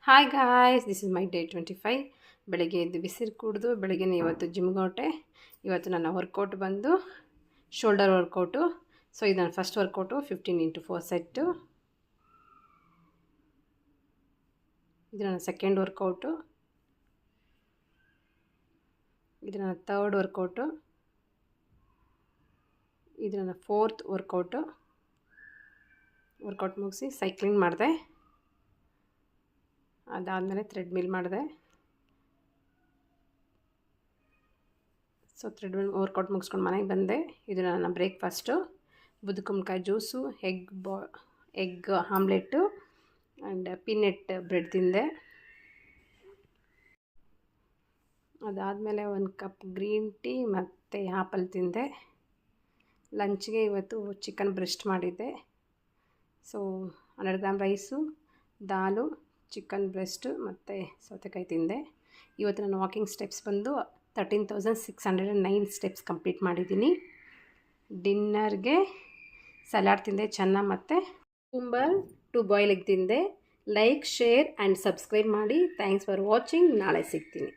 Hi guys, this is my day 25. ಬೆಳಗ್ಗೆ ಎದ್ದು ಬಿಸಿರು ಕುಡಿದು ಬೆಳಗ್ಗೆ ಇವತ್ತು ಜಿಮ್ಗೆ ಹೊರಟೆ. ಇವತ್ತು ನನ್ನ ವರ್ಕೌಟ್ ಬಂದು ಶೋಲ್ಡರ್ ವರ್ಕೌಟು. ಸೊ ಇದು ನನ್ನ ಫಸ್ಟ್ ವರ್ಕೌಟು 15x4 ಸೆಟ್ಟು. ಇದು ನನ್ನ ಸೆಕೆಂಡ್ ವರ್ಕೌಟು. ಇದು ನನ್ನ ಥರ್ಡ್ ವರ್ಕೌಟು. ಇದು ನನ್ನ ಫೋರ್ತ್ ವರ್ಕೌಟು. ವರ್ಕೌಟ್ ಮುಗಿಸಿ ಸೈಕ್ಲಿಂಗ್ ಮಾಡಿದೆ. ಅದಾದಮೇಲೆ ಥ್ರೆಡ್ಮಿಲ್ ಮಾಡಿದೆ. ಸೊ ಥ್ರೆಡ್ಮಿಲ್ ವರ್ಕೌಟ್ ಮುಗಿಸ್ಕೊಂಡು ಮನೆಗೆ ಬಂದೆ. ಇದು ನನ್ನ ಬ್ರೇಕ್ಫಾಸ್ಟು. ಬುದ್ಕುಂಬಳಕಾಯಿ juice, egg omelette and peanut bread ತಿಂದೆ. ಅದಾದಮೇಲೆ ಒಂದು ಕಪ್ ಗ್ರೀನ್ ಟೀ ಮತ್ತು ಆ್ಯಪಲ್ ತಿಂದೆ. ಲಂಚ್ಗೆ ಇವತ್ತು ಚಿಕನ್ ಬ್ರೆಸ್ಟ್ ಮಾಡಿದ್ದೆ. ಸೊ 100 ಗ್ರಾಮ್ ರೈಸು, ದಾಲು, ಚಿಕನ್ ಬ್ರೆಸ್ಟು ಮತ್ತು ಸೌತೆಕಾಯಿ ತಿಂದೆ. ಇವತ್ತು ನನ್ನ ವಾಕಿಂಗ್ ಸ್ಟೆಪ್ಸ್ ಬಂದು 13,609 ಸ್ಟೆಪ್ಸ್ ಕಂಪ್ಲೀಟ್ ಮಾಡಿದ್ದೀನಿ. ಡಿನ್ನರ್ಗೆ ಸಲಾಡ್ ತಿಂದೆ, ಚೆನ್ನ ಮತ್ತು ಕುಂಬರ್ 2 ಬಾಯ್ಲ್ ಎಗ್ ತಿಂದೆ. ಲೈಕ್, ಶೇರ್ ಆ್ಯಂಡ್ ಸಬ್ಸ್ಕ್ರೈಬ್ ಮಾಡಿ. Thanks for watching. ನಾಳೆ ಸಿಗ್ತೀನಿ.